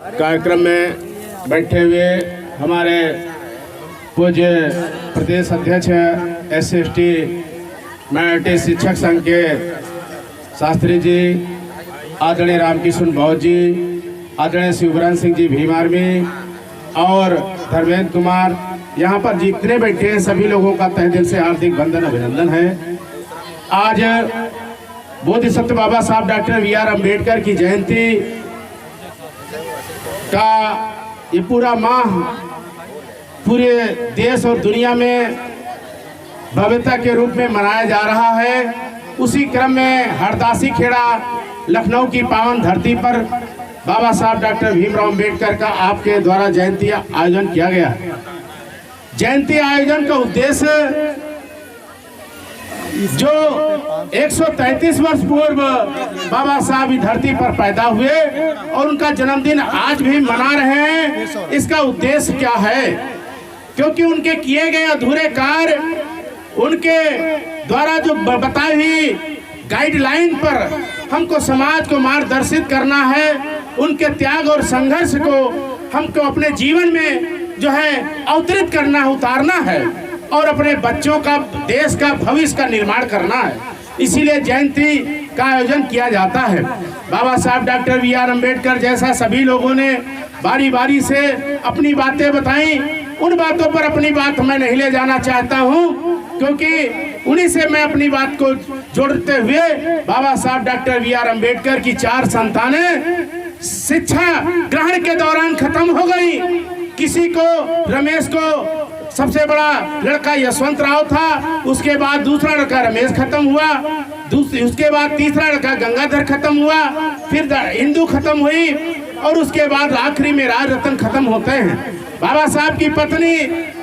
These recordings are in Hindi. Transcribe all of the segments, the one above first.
कार्यक्रम में बैठे हुए हमारे पूज्य प्रदेश अध्यक्ष SC/ST माइनॉरिटी शिक्षक संघ के शास्त्री जी, आदरणीय रामकिशन बहुत जी, आदरणीय शिवरान सिंह जी भीम आर्मी और धर्मेंद्र कुमार, यहाँ पर जितने बैठे हैं सभी लोगों का तहे दिल से हार्दिक वंदन अभिनंदन है। आज बोधिसत्व बाबा साहब डॉक्टर BR अम्बेडकर की जयंती का ये पूरा माह पूरे देश और दुनिया में भव्यता के रूप में मनाया जा रहा है। उसी क्रम में हरदासी खेड़ा लखनऊ की पावन धरती पर बाबा साहब डॉक्टर भीमराव अम्बेडकर का आपके द्वारा जयंती आयोजन किया गया। जयंती आयोजन का उद्देश्य जो 133 वर्ष पूर्व बाबा साहब इस धरती पर पैदा हुए और उनका जन्मदिन आज भी मना रहे हैं, इसका उद्देश्य क्या है? क्योंकि उनके किए गए अधूरे कार्य, उनके द्वारा जो बताई हुई गाइडलाइन पर हमको समाज को मार्गदर्शित करना है। उनके त्याग और संघर्ष को हमको अपने जीवन में जो है अवतरित करना, उतारना है और अपने बच्चों का, देश का भविष्य का निर्माण करना है। इसीलिए जयंती का आयोजन किया जाता है। बाबा साहब डॉक्टर BR अम्बेडकर जैसा सभी लोगों ने बारी बारी से अपनी बातें बताई। उन बातों पर अपनी बात मैं नहीं ले जाना चाहता हूं, क्योंकि उन्हीं से मैं अपनी बात को जोड़ते हुए बाबा साहब डॉक्टर BR अम्बेडकर की 4 संतानें शिक्षा ग्रहण के दौरान खत्म हो गई। किसी को, रमेश को सबसे बड़ा लड़का यशवंत राव था, उसके बाद दूसरा लड़का रमेश खत्म हुआ, उसके बाद तीसरा लड़का गंगाधर खत्म हुआ, फिर इंदु खत्म हुई और उसके बाद आखिरी में राज रतन खत्म होते हैं। बाबा साहब की पत्नी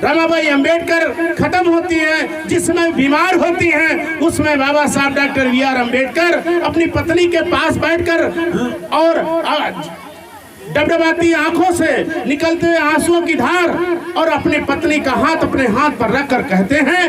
रमाबाई अम्बेडकर खत्म होती है। जिस समय बीमार होती हैं उसमें बाबा साहब डॉक्टर BR अम्बेडकर अपनी पत्नी के पास बैठकर और डबडबाती आंखों से निकलते हुए आंसुओं की धार और अपनी पत्नी का हाथ अपने हाथ पर रखकर कहते हैं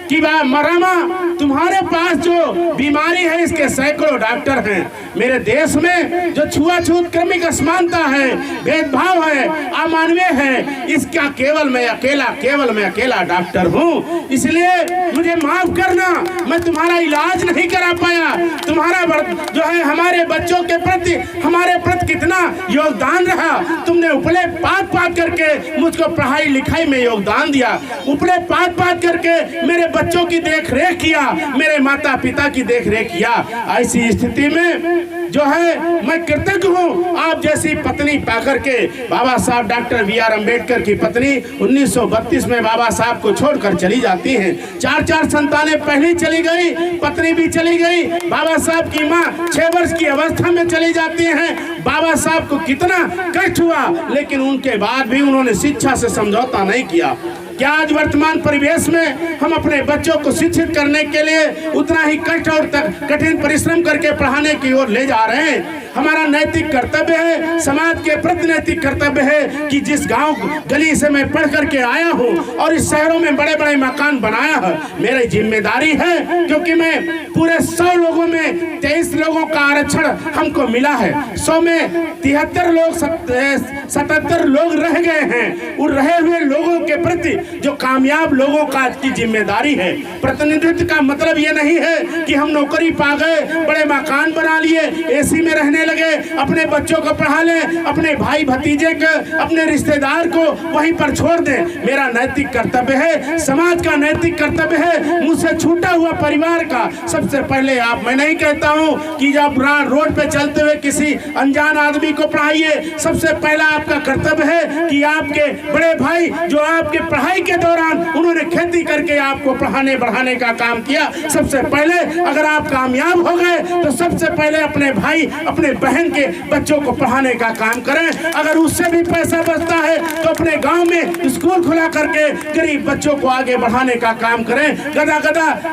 कि मरामा, तुम्हारे पास जो बीमारी है इसके सैकड़ों डॉक्टर हैं। मेरे देश में जो छुआछूत, क्रमिक असमानता है, भेदभाव है, अमानवीय है, इसका केवल मैं अकेला डॉक्टर हूँ। इसलिए मुझे माफ करना, मैं तुम्हारा इलाज नहीं करा पाया। तुम्हारा जो है हमारे बच्चों के प्रति, हमारे प्रति कितना योगदान रहा। तुमने उपले पात करके मुझको पढ़ाई लिखाई में योगदान दिया, उपले पात करके मेरे बच्चों की देख रेख किया, मेरे माता पिता की देख रेख किया। ऐसी स्थिति में जो है मैं कृतज्ञ हूँ आप जैसी पत्नी पाकर के। बाबा साहब डॉक्टर BR अम्बेडकर की पत्नी 1932 में बाबा साहब को छोड़कर चली जाती हैं। 4 संतानें पहले चली गई, पत्नी भी चली गई। बाबा साहब की माँ 6 वर्ष की अवस्था में चली जाती हैं। बाबा साहब को कितना कष्ट हुआ, लेकिन उनके बाद भी उन्होंने शिक्षा से समझौता नहीं किया। क्या आज वर्तमान परिवेश में हम अपने बच्चों को शिक्षित करने के लिए उतना ही कष्ट और कठिन परिश्रम करके पढ़ाने की ओर ले जा रहे हैं? हमारा नैतिक कर्तव्य है, समाज के प्रति नैतिक कर्तव्य है कि जिस गांव गली से मैं पढ़ करके आया हूं और इस शहरों में बड़े बड़े मकान बनाया है, मेरी जिम्मेदारी है। क्योंकि मैं पूरे 100 लोगों में 23 लोगों का आरक्षण हमको मिला है। 100 में 73 लोग 77 लोग रह गए हैं। उन रहे हुए लोगों के प्रति जो कामयाब लोगों का की जिम्मेदारी है। प्रतिनिधित्व का मतलब ये नहीं है कि हम नौकरी पा गए, बड़े मकान बना लिए, AC में रहने लगे, अपने बच्चों को पढ़ा लें, अपने भाई भतीजे को, अपने रिश्तेदार को वहीं पर छोड़ दें। मेरा नैतिक कर्तव्य है, समाज का नैतिक कर्तव्य है, मुझसे छूटा हुआ परिवार का। सबसे पहले मैं नहीं कहता हूँ कि जब रोड पे चलते हुए किसी अनजान आदमी को पढ़ाइए। सबसे पहला आपका कर्तव्य है कि आपके बड़े भाई जो आपके पढ़ाई के दौरान उन्होंने खेती करके आपको पढ़ाने बढ़ाने का काम किया, सबसे पहले अगर आप कामयाब हो गए तो सबसे पहले अपने भाई, अपने बहन के बच्चों को पढ़ाने का काम करें। अगर उससे भी पैसा बचता है तो अपने गांव में स्कूल खुला करके गरीब बच्चों को आगे बढ़ाने का काम करें। गदा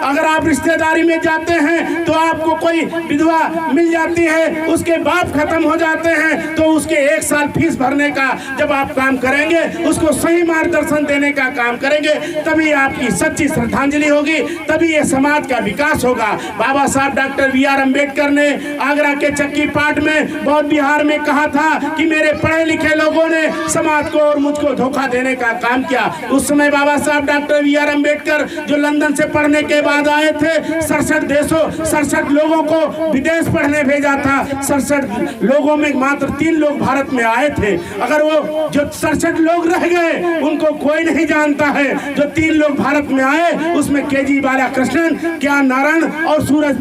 अगर आप रिश्तेदारी में जाते हैं तो आपको कोई विधवा मिल जाती है, उसके बाप खत्म हो जाते हैं, तो उसके 1 साल फीस भरने का जब आप काम करेंगे, उसको सही मार्गदर्शन देने का काम करेंगे, तभी आपकी सच्ची श्रद्धांजलि होगी, तभी ये समाज का विकास होगा। बाबा साहब डॉक्टर बी आर अम्बेडकर ने आगरा के चक्की पाट में बौद्ध बिहार में कहा था कि मेरे पढ़े लिखे लोगों ने समाज को और मुझको धोखा देने का काम किया। उस समय बाबा साहब डॉक्टर बी आर अम्बेडकर जो लंदन से पढ़ने के बाद आए थे, 67 लोगों को विदेश पढ़ने भेजा था। 67 लोगों में मात्र 3 लोग भारत में आए थे। अगर वो जो 67 लोग रह गए उनको कोई नहीं जानता है। जो 3 लोग भारत में आए उसमें के.जी. बालाकृष्णन, ज्ञान नारायण और सूरज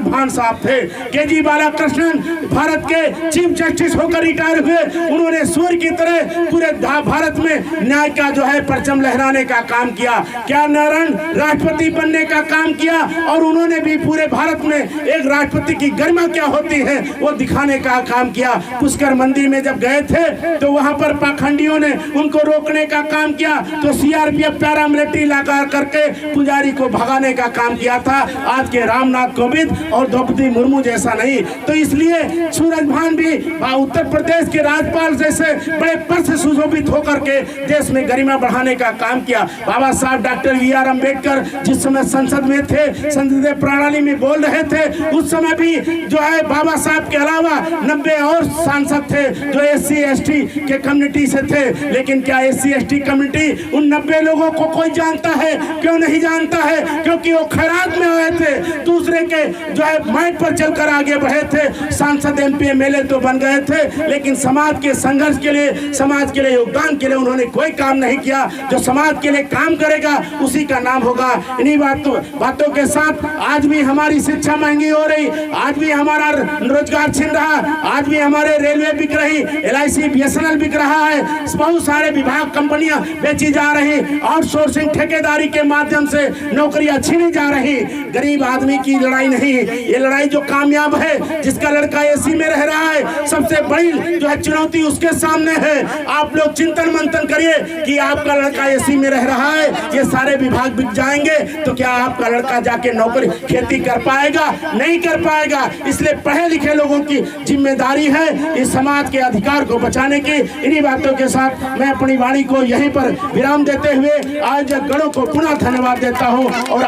भान साहब थे। के.जी. बालाकृष्णन भारत के चीफ जस्टिस होकर रिटायर हुए। उन्होंने सूर्य की तरह पूरे भारत में न्याय का जो है परचम लहराने का काम किया। ज्ञान नारायण राष्ट्रपति बनने का काम किया और उन्होंने भी पूरे भारत में एक राष्ट्रपति की गरिमा क्या होती है वो दिखाने का काम किया। पुष्कर मंदिर में जब गए थे तो वहां पर पाखंडियों ने उनको रोकने का काम किया, तो सीआरपीएफ पैरामिलिट्री लगा करके पुजारी को भगाने का काम किया था। आज के रामनाथ कोविंद और द्रौपदी मुर्मू जैसा नहीं। तो इसलिए सूरज भान भी उत्तर प्रदेश के राज्यपाल जैसे बड़े पद से सुशोभित होकर के देश में गरिमा बढ़ाने का काम किया। बाबा साहब डॉक्टर बी आर अम्बेडकर जिस समय संसद में थे, संसदीय प्रणाली में बोल रहे थे, उस समय भी जो है बाबा साहब के अलावा 90 और सांसद थे जो SC/ST के कम्युनिटी से थे। लेकिन क्या SC/ST कम्युनिटी उन 90 लोगों को कोई जानता है? क्यों नहीं जानता है? क्योंकि वो खैरात में आए थे, दूसरे के जो है माइक पर चलकर आगे बढ़े थे। सांसद MP MLA तो बन गए थे, लेकिन समाज के संघर्ष के लिए, समाज के लिए योगदान के लिए उन्होंने कोई काम नहीं किया। जो समाज के लिए काम करेगा उसी का नाम होगा। इन्हीं बातों के साथ आज भी हमारी शिक्षा महंगी हो रही, आज भी हमारा रोजगार छिन रहा, आज भी हमारे रेलवे बिक रही, LIC BSNL बिक रहा है, बहुत सारे विभाग कंपनियां बेची जा रही, आउटसोर्सिंग ठेकेदारी के माध्यम से नौकरियां छीनी जा रही। गरीब आदमी की लड़ाई नहीं, ये लड़ाई जो कामयाब है, जिसका लड़का AC में रह रहा है, सबसे बड़ी जो है चुनौती उसके सामने है। आप लोग चिंतन मंथन करिए कि आपका लड़का AC में रह रहा है, ये सारे विभाग बिक जाएंगे तो क्या आपका लड़का जाके नौकरी खेती कर पाएगा? नहीं कर पाएगा। इसलिए पढ़े लिखे लोगों की जिम्मेदारी है इस समाज के अधिकार को बचाने की। इन्हीं बातों के साथ मैं अपनी वाणी को यहीं पर विराम देते हुए आज गणों को पुनः धन्यवाद देता हूँ और